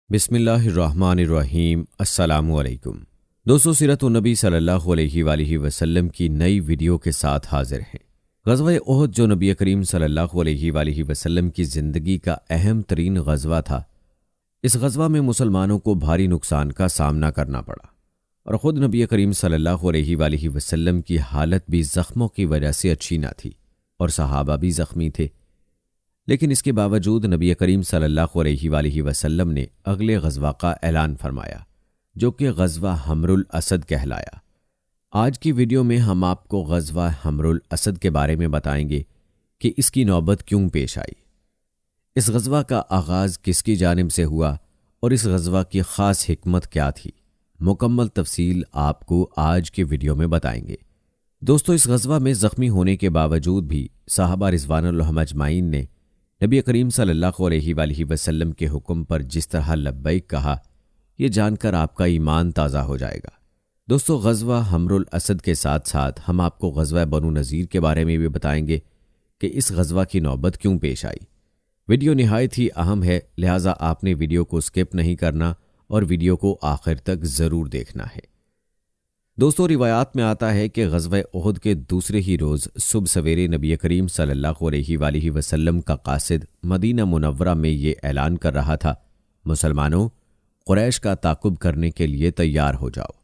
بسم اللہ الرحمن الرحیم۔ السلام علیکم دوستو، سیرت النبی صلی اللہ علیہ وآلہ وسلم کی نئی ویڈیو کے ساتھ حاضر ہیں۔ غزوہ احد جو نبی کریم صلی اللہ علیہ وآلہ وسلم کی زندگی کا اہم ترین غزوہ تھا، اس غزوہ میں مسلمانوں کو بھاری نقصان کا سامنا کرنا پڑا اور خود نبی کریم صلی اللہ علیہ وآلہ وسلم کی حالت بھی زخموں کی وجہ سے اچھی نہ تھی اور صحابہ بھی زخمی تھے، لیکن اس کے باوجود نبی کریم صلی اللہ علیہ وآلہ وسلم نے اگلے غزوہ کا اعلان فرمایا جو کہ غزوہ حمر الاسد کہلایا۔ آج کی ویڈیو میں ہم آپ کو غزوہ حمر الاسد کے بارے میں بتائیں گے کہ اس کی نوبت کیوں پیش آئی، اس غزوہ کا آغاز کس کی جانب سے ہوا اور اس غزوہ کی خاص حکمت کیا تھی۔ مکمل تفصیل آپ کو آج کی ویڈیو میں بتائیں گے۔ دوستو، اس غزوہ میں زخمی ہونے کے باوجود بھی صحابہ رضوان اللہ اجمعین نے نبی کریم صلی اللہ علیہ وآلہ وسلم کے حکم پر جس طرح لبیک کہا، یہ جان کر آپ کا ایمان تازہ ہو جائے گا۔ دوستو، غزوہ حمر الاسد کے ساتھ ساتھ ہم آپ کو غزوہ بنو نذیر کے بارے میں بھی بتائیں گے کہ اس غزوہ کی نوبت کیوں پیش آئی۔ ویڈیو نہایت ہی اہم ہے، لہٰذا آپ نے ویڈیو کو سکپ نہیں کرنا اور ویڈیو کو آخر تک ضرور دیکھنا ہے۔ دوستو، روایات میں آتا ہے کہ غزوہ احد کے دوسرے ہی روز صبح سویرے نبی کریم صلی اللہ علیہ وآلہ وسلم کا قاصد مدینہ منورہ میں یہ اعلان کر رہا تھا، مسلمانوں، قریش کا تعاقب کرنے کے لیے تیار ہو جاؤ۔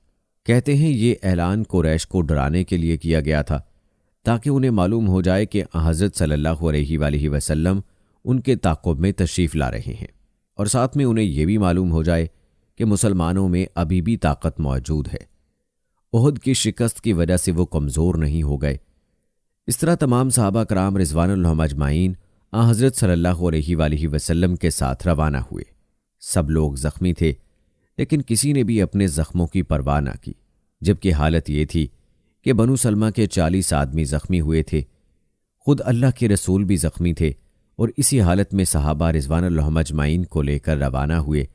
کہتے ہیں یہ اعلان قریش کو ڈرانے کے لیے کیا گیا تھا تاکہ انہیں معلوم ہو جائے کہ حضرت صلی اللہ علیہ وآلہ وسلم ان کے تعاقب میں تشریف لا رہے ہیں، اور ساتھ میں انہیں یہ بھی معلوم ہو جائے کہ مسلمانوں میں ابھی بھی طاقت موجود ہے، احد کی شکست کی وجہ سے وہ کمزور نہیں ہو گئے۔ اس طرح تمام صحابہ کرام رضوان اللہ اجمعین حضرت صلی اللہ علیہ وآلہ وسلم کے ساتھ روانہ ہوئے۔ سب لوگ زخمی تھے، لیکن کسی نے بھی اپنے زخموں کی پرواہ نہ کی، جبکہ حالت یہ تھی کہ بنو سلمہ کے 40 آدمی زخمی ہوئے تھے، خود اللہ کے رسول بھی زخمی تھے، اور اسی حالت میں صحابہ رضوان اللہ اجمعین کو لے کر روانہ ہوئے۔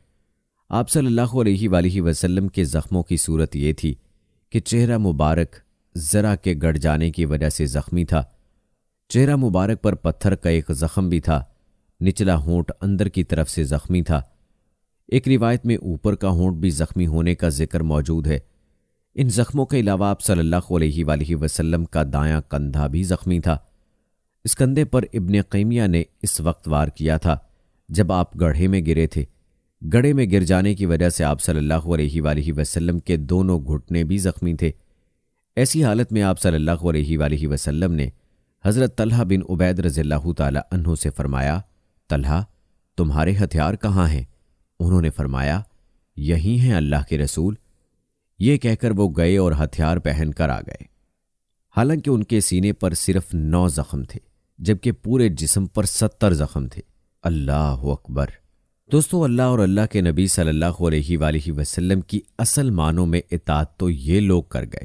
آپ صلی اللہ علیہ وآلہ وسلم کے زخموں کی صورت یہ تھی کہ چہرہ مبارک ذرا کے گڑ جانے کی وجہ سے زخمی تھا، چہرہ مبارک پر پتھر کا ایک زخم بھی تھا، نچلا ہونٹ اندر کی طرف سے زخمی تھا، ایک روایت میں اوپر کا ہونٹ بھی زخمی ہونے کا ذکر موجود ہے۔ ان زخموں کے علاوہ آپ صلی اللہ علیہ وآلہ وسلم کا دایاں کندھا بھی زخمی تھا۔ اس کندھے پر ابن قیمیہ نے اس وقت وار کیا تھا جب آپ گڑھے میں گرے تھے، گڑھے میں گر جانے کی وجہ سے آپ صلی اللہ علیہ وآلہ وسلم کے دونوں گھٹنے بھی زخمی تھے۔ ایسی حالت میں آپ صلی اللہ علیہ وآلہ وسلم نے حضرت طلحہ بن عبید رضی اللہ تعالی عنہ سے فرمایا، طلحہ، تمہارے ہتھیار کہاں ہیں؟ انہوں نے فرمایا، یہی ہیں اللہ کے رسول۔ یہ کہہ کر وہ گئے اور ہتھیار پہن کر آ گئے۔ حالانکہ ان کے سینے پر صرف 9 زخم تھے، جبکہ پورے جسم پر 70 زخم تھے۔ اللہ اکبر۔ دوستو، اللہ اور اللہ کے نبی صلی اللہ علیہ وآلہ وسلم کی اصل معنوں میں اطاعت تو یہ لوگ کر گئے۔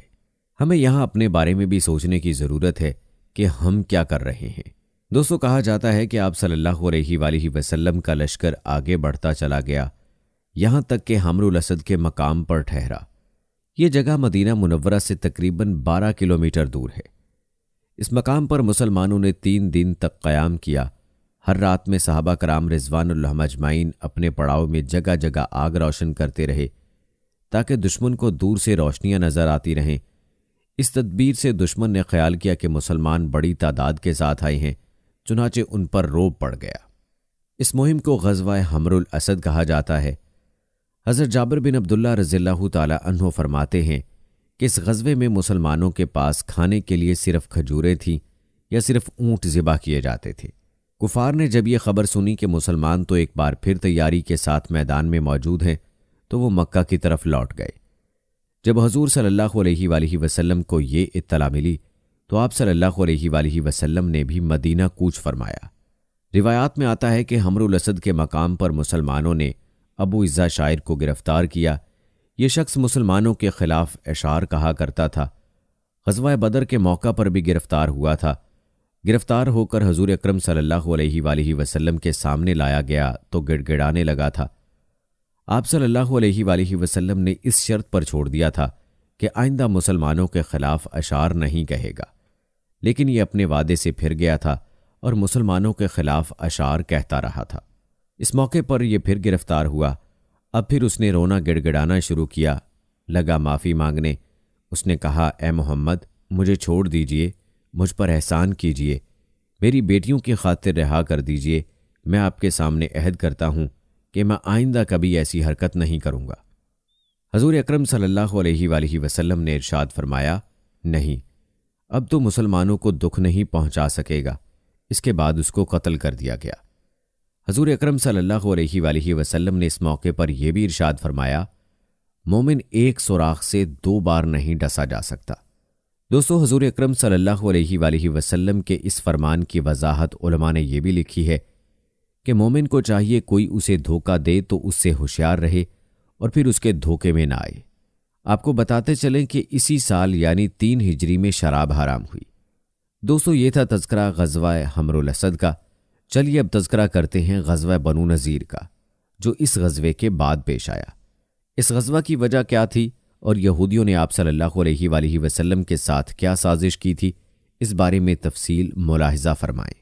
ہمیں یہاں اپنے بارے میں بھی سوچنے کی ضرورت ہے کہ ہم کیا کر رہے ہیں۔ دوستو، کہا جاتا ہے کہ آپ صلی اللہ علیہ وآلہ وسلم کا لشکر آگے بڑھتا چلا گیا، یہاں تک کہ حمر الاسد کے مقام پر ٹھہرا۔ یہ جگہ مدینہ منورہ سے تقریباً 12 کلومیٹر دور ہے۔ اس مقام پر مسلمانوں نے 3 دن تک قیام کیا۔ ہر رات میں صحابہ کرام رضوان اللہ اجمعین اپنے پڑاؤ میں جگہ جگہ آگ روشن کرتے رہے تاکہ دشمن کو دور سے روشنیاں نظر آتی رہیں۔ اس تدبیر سے دشمن نے خیال کیا کہ مسلمان بڑی تعداد کے ساتھ آئے ہیں، چنانچہ ان پر روب پڑ گیا۔ اس مہم کو غزوہ حمر الاسد کہا جاتا ہے۔ حضرت جابر بن عبداللہ رضی اللہ تعالی عنہ فرماتے ہیں کہ اس غزوے میں مسلمانوں کے پاس کھانے کے لیے صرف کھجوریں تھیں یا صرف اونٹ ذبح کیے جاتے تھے۔ کفار نے جب یہ خبر سنی کہ مسلمان تو ایک بار پھر تیاری کے ساتھ میدان میں موجود ہیں، تو وہ مکہ کی طرف لوٹ گئے۔ جب حضور صلی اللہ علیہ وآلہ وسلم کو یہ اطلاع ملی تو آپ صلی اللہ علیہ وآلہ وسلم نے بھی مدینہ کوچ فرمایا۔ روایات میں آتا ہے کہ حمر الاسد کے مقام پر مسلمانوں نے ابو عزہ شاعر کو گرفتار کیا۔ یہ شخص مسلمانوں کے خلاف اشعار کہا کرتا تھا۔ غزوہ بدر کے موقع پر بھی گرفتار ہوا تھا۔ گرفتار ہو کر حضور اکرم صلی اللہ علیہ وآلہ وسلم کے سامنے لایا گیا تو گڑ گڑانے لگا تھا۔ آپ صلی اللہ علیہ وآلہ وسلم نے اس شرط پر چھوڑ دیا تھا کہ آئندہ مسلمانوں کے خلاف اشعار نہیں کہے گا، لیکن یہ اپنے وعدے سے پھر گیا تھا اور مسلمانوں کے خلاف اشعار کہتا رہا تھا۔ اس موقع پر یہ پھر گرفتار ہوا اب پھر اس نے رونا گڑگڑانا شروع کیا، لگا معافی مانگنے۔ اس نے کہا، اے محمد، مجھے چھوڑ دیجئے، مجھ پر احسان کیجئے، میری بیٹیوں کی خاطر رہا کر دیجئے۔ میں آپ کے سامنے عہد کرتا ہوں کہ میں آئندہ کبھی ایسی حرکت نہیں کروں گا۔ حضور اکرم صلی اللہ علیہ وآلہ وسلم نے ارشاد فرمایا، نہیں، اب تو مسلمانوں کو دکھ نہیں پہنچا سکے گا۔ اس کے بعد اس کو قتل کر دیا گیا۔ حضور اکرم صلی اللہ علیہ وآلہ وسلم نے اس موقع پر یہ بھی ارشاد فرمایا، مومن ایک سوراخ سے 2 بار نہیں ڈسا جا سکتا۔ دوستو، حضور اکرم صلی اللہ علیہ وآلہ وسلم کے اس فرمان کی وضاحت علماء نے یہ بھی لکھی ہے کہ مومن کو چاہیے کوئی اسے دھوکہ دے تو اس سے ہوشیار رہے اور پھر اس کے دھوکے میں نہ آئے۔ آپ کو بتاتے چلیں کہ اسی سال یعنی 3 ہجری میں شراب حرام ہوئی۔ دوستو، یہ تھا تذکرہ غزوہ حمر الاسد کا۔ چلیے اب تذکرہ کرتے ہیں غزوہ بنو نذیر کا، جو اس غزوے کے بعد پیش آیا۔ اس غزوہ کی وجہ کیا تھی اور یہودیوں نے آپ صلی اللہ علیہ وآلہ وسلم کے ساتھ کیا سازش کی تھی، اس بارے میں تفصیل ملاحظہ فرمائیں۔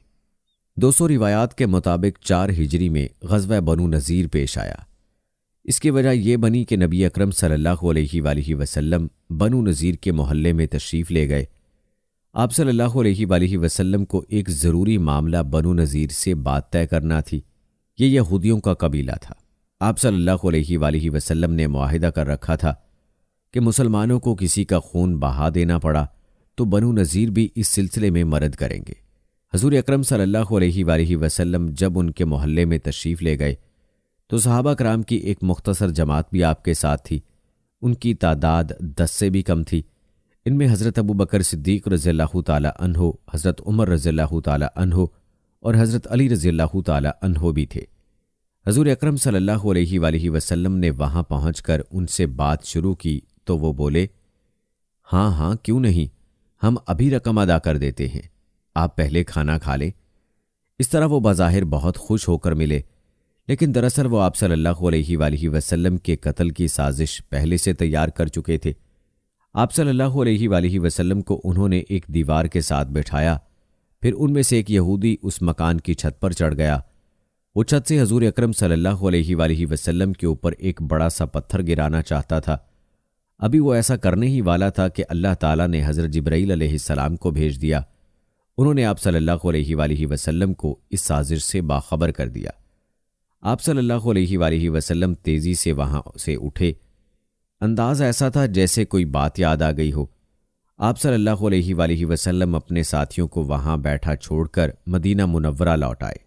200 روایات کے مطابق 4 ہجری میں غزوہ بنو نذیر پیش آیا۔ اس کی وجہ یہ بنی کہ نبی اکرم صلی اللہ علیہ وآلہ وسلم بنو نذیر کے محلے میں تشریف لے گئے۔ آپ صلی اللہ علیہ وآلہ وسلم کو ایک ضروری معاملہ بنو نذیر سے بات طے کرنا تھی۔ یہ یہودیوں کا قبیلہ تھا۔ آپ صلی اللہ علیہ وآلہ وسلم نے معاہدہ کر رکھا تھا کہ مسلمانوں کو کسی کا خون بہا دینا پڑا تو بنو نذیر بھی اس سلسلے میں مدد کریں گے۔ حضور اکرم صلی اللہ علیہ وآلہ وسلم جب ان کے محلے میں تشریف لے گئے تو صحابہ کرام کی ایک مختصر جماعت بھی آپ کے ساتھ تھی۔ ان کی تعداد 10 سے بھی کم تھی۔ ان میں حضرت ابو بکر صدیق رضی اللہ تعالی عنہ، حضرت عمر رضی اللہ تعالی عنہ اور حضرت علی رضی اللہ تعالی عنہ بھی تھے۔ حضور اکرم صلی اللہ علیہ وآلہ وسلم نے وہاں پہنچ کر ان سے بات شروع کی تو وہ بولے، ہاں ہاں کیوں نہیں، ہم ابھی رقم ادا کر دیتے ہیں، آپ پہلے کھانا کھا لیں۔ اس طرح وہ بظاہر بہت خوش ہو کر ملے، لیکن دراصل وہ آپ صلی اللہ علیہ وآلہ وسلم کے قتل کی سازش پہلے سے تیار کر چکے تھے۔ آپ صلی اللہ علیہ وآلہ وسلم کو انہوں نے ایک دیوار کے ساتھ بٹھایا، پھر ان میں سے ایک یہودی اس مکان کی چھت پر چڑھ گیا۔ وہ چھت سے حضور اکرم صلی اللہ علیہ وآلہ وسلم کے اوپر ایک بڑا سا پتھر گرانا چاہتا تھا۔ ابھی وہ ایسا کرنے ہی والا تھا کہ اللہ تعالیٰ نے حضرت جبرائیل علیہ السلام کو بھیج دیا۔ انہوں نے آپ صلی اللہ علیہ وآلہ وسلم کو اس سازش سے باخبر کر دیا۔ آپ صلی اللہ علیہ وآلہ وسلم تیزی سے وہاں سے اٹھے۔ انداز ایسا تھا جیسے کوئی بات یاد آ گئی ہو۔ آپ صلی اللہ علیہ وآلہ وسلم اپنے ساتھیوں کو وہاں بیٹھا چھوڑ کر مدینہ منورہ لوٹ آئے۔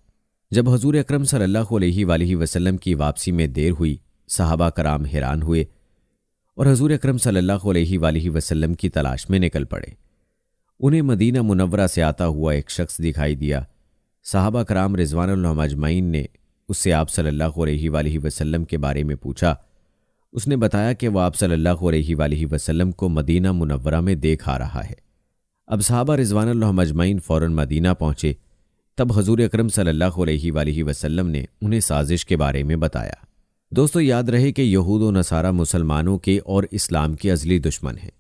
جب حضور اکرم صلی اللہ علیہ وآلہ وسلم کی واپسی میں دیر ہوئی، صحابہ کرام حیران ہوئے اور حضور اکرم صلی اللہ علیہ وآلہ وسلم کی تلاش میں نکل پڑے۔ انہیں مدینہ منورہ سے آتا ہوا ایک شخص دکھائی دیا۔ صحابہ کرام رضوان اللہ اجمعین نے اس سے آپ صلی اللہ علیہ وآلہ وسلم کے بارے میں پوچھا۔ اس نے بتایا کہ وہ آپ صلی اللہ علیہ وآلہ وسلم کو مدینہ منورہ میں دیکھ آ رہا ہے۔ اب صحابہ رضوان اللہ اجمعین فوراً مدینہ پہنچے۔ تب حضور اکرم صلی اللہ علیہ وآلہ وسلم نے انہیں سازش کے بارے میں بتایا۔ دوستو، یاد رہے کہ یہود و نصارہ مسلمانوں کے اور اسلام کے ازلی دشمن ہیں،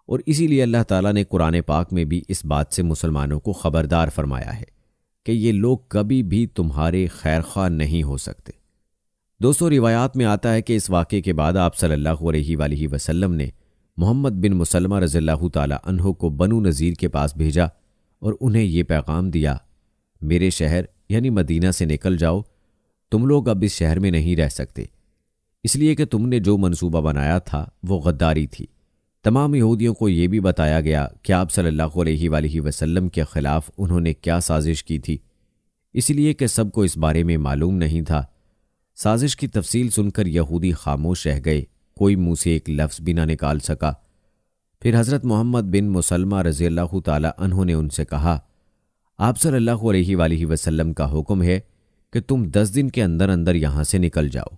اور اسی لیے اللہ تعالیٰ نے قرآن پاک میں بھی اس بات سے مسلمانوں کو خبردار فرمایا ہے کہ یہ لوگ کبھی بھی تمہارے خیر خواہ نہیں ہو سکتے۔ دوستو، روایات میں آتا ہے کہ اس واقعے کے بعد آپ صلی اللہ علیہ وآلہ وسلم نے محمد بن مسلمہ رضی اللہ تعالی عنہ کو بنو نذیر کے پاس بھیجا اور انہیں یہ پیغام دیا، میرے شہر یعنی مدینہ سے نکل جاؤ، تم لوگ اب اس شہر میں نہیں رہ سکتے، اس لیے کہ تم نے جو منصوبہ بنایا تھا وہ غداری تھی۔ تمام یہودیوں کو یہ بھی بتایا گیا کہ آپ صلی اللہ علیہ وآلہ وسلم کے خلاف انہوں نے کیا سازش کی تھی، اس لیے کہ سب کو اس بارے میں معلوم نہیں تھا۔ سازش کی تفصیل سن کر یہودی خاموش رہ گئے، کوئی منہ سے ایک لفظ بھی نہ نکال سکا۔ پھر حضرت محمد بن مسلمہ رضی اللہ تعالی عنہ نے ان سے کہا، آپ صلی اللہ علیہ وآلہ وسلم کا حکم ہے کہ تم 10 دن کے اندر اندر یہاں سے نکل جاؤ۔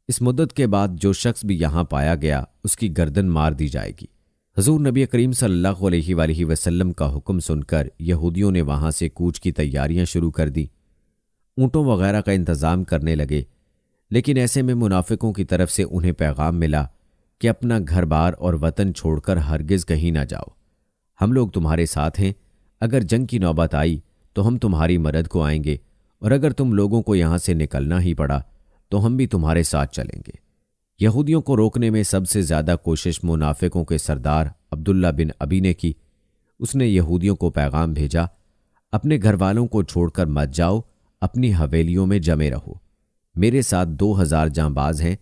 اس مدت کے بعد جو شخص بھی یہاں پایا گیا اس کی گردن مار دی جائے گی۔ حضور نبی کریم صلی اللہ علیہ وآلہ وسلم کا حکم سن کر یہودیوں نے وہاں سے کوچ کی تیاریاں شروع کر دی، اونٹوں وغیرہ کا انتظام کرنے لگے۔ لیکن ایسے میں منافقوں کی طرف سے انہیں پیغام ملا کہ اپنا گھر بار اور وطن چھوڑ کر ہرگز کہیں نہ جاؤ، ہم لوگ تمہارے ساتھ ہیں، اگر جنگ کی نوبت آئی تو ہم تمہاری مدد کو آئیں گے، اور اگر تم لوگوں کو یہاں سے نکلنا ہی پڑا تو ہم بھی تمہارے ساتھ چلیں گے۔ یہودیوں کو روکنے میں سب سے زیادہ کوشش منافقوں کے سردار عبداللہ بن ابی نے کی۔ اس نے یہودیوں کو پیغام بھیجا، اپنے گھر والوں کو چھوڑ کر مت جاؤ، اپنی حویلیوں میں جمے رہو۔ میرے ساتھ 2000 جانباز ہیں،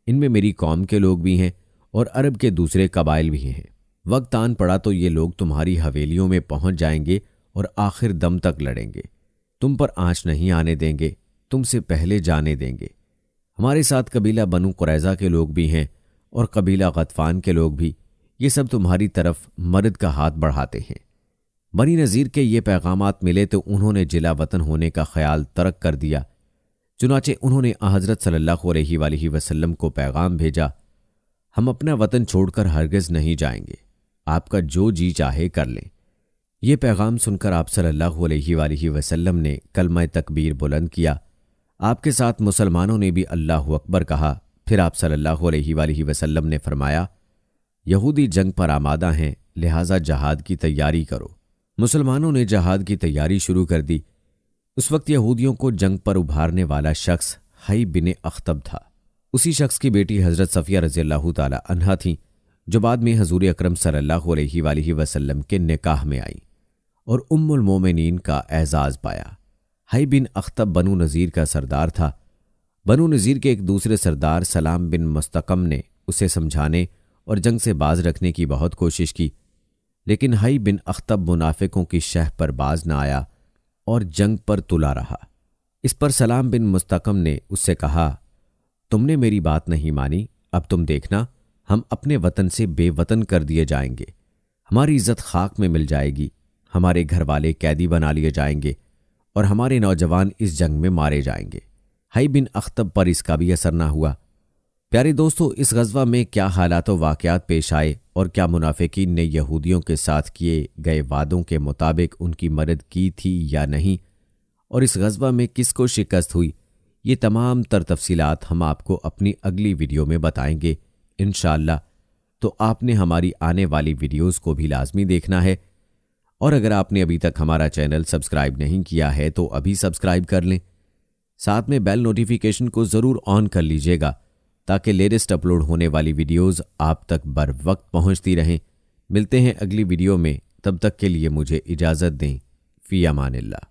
ان میں میری قوم کے لوگ بھی ہیں اور عرب کے دوسرے قبائل بھی ہیں۔ وقت آن پڑا تو یہ لوگ تمہاری حویلیوں میں پہنچ جائیں گے اور آخر دم تک لڑیں گے۔ تم پر آنچ نہیں آنے دیں گے، تم سے پہلے جانے دیں گے۔ ہمارے ساتھ قبیلہ بنو قریظہ کے لوگ بھی ہیں اور قبیلہ غطفان کے لوگ بھی، یہ سب تمہاری طرف مرد کا ہاتھ بڑھاتے ہیں۔ بنی نذیر کے یہ پیغامات ملے تو انہوں نے جلا وطن ہونے کا خیال ترک کر دیا۔ چنانچہ انہوں نے حضرت صلی اللہ علیہ وآلہ وسلم کو پیغام بھیجا، ہم اپنا وطن چھوڑ کر ہرگز نہیں جائیں گے، آپ کا جو جی چاہے کر لیں۔ یہ پیغام سن کر آپ صلی اللہ علیہ وآلہ وسلم نے کلمہ تکبیر بلند کیا۔ آپ کے ساتھ مسلمانوں نے بھی اللہ اکبر کہا۔ پھر آپ صلی اللہ علیہ وآلہ وسلم نے فرمایا، یہودی جنگ پر آمادہ ہیں، لہٰذا جہاد کی تیاری کرو۔ مسلمانوں نے جہاد کی تیاری شروع کر دی۔ اس وقت یہودیوں کو جنگ پر ابھارنے والا شخص حی بن اخطب تھا۔ اسی شخص کی بیٹی حضرت صفیہ رضی اللہ تعالی عنہا تھیں، جو بعد میں حضور اکرم صلی اللہ علیہ وآلہ وسلم کے نکاح میں آئیں اور ام المومنین کا اعزاز پایا۔ حی بن اخطب بنو نذیر کا سردار تھا۔ بنو نذیر کے ایک دوسرے سردار سلام بن مستقم نے اسے سمجھانے اور جنگ سے باز رکھنے کی بہت کوشش کی، لیکن حی بن اخطب منافقوں کی شہ پر باز نہ آیا اور جنگ پر تلا رہا۔ اس پر سلام بن مستقم نے اس سے کہا، تم نے میری بات نہیں مانی، اب تم دیکھنا ہم اپنے وطن سے بے وطن کر دیے جائیں گے، ہماری عزت خاک میں مل جائے گی، ہمارے گھر والے قیدی بنا لیے جائیں گے اور ہمارے نوجوان اس جنگ میں مارے جائیں گے۔ حی بن اخطب پر اس کا بھی اثر نہ ہوا۔ پیارے دوستو، اس غزوہ میں کیا حالات و واقعات پیش آئے اور کیا منافقین نے یہودیوں کے ساتھ کیے گئے وعدوں کے مطابق ان کی مدد کی تھی یا نہیں، اور اس غزوہ میں کس کو شکست ہوئی، یہ تمام تر تفصیلات ہم آپ کو اپنی اگلی ویڈیو میں بتائیں گے انشاءاللہ۔ تو آپ نے ہماری آنے والی ویڈیوز کو بھی لازمی دیکھنا ہے، اور اگر آپ نے ابھی تک ہمارا چینل سبسکرائب نہیں کیا ہے تو ابھی سبسکرائب کر لیں، ساتھ میں بیل نوٹیفیکیشن کو ضرور آن کر لیجئے گا تاکہ لیٹسٹ اپلوڈ ہونے والی ویڈیوز آپ تک بر وقت پہنچتی رہیں۔ ملتے ہیں اگلی ویڈیو میں، تب تک کے لیے مجھے اجازت دیں۔ فی امان اللہ۔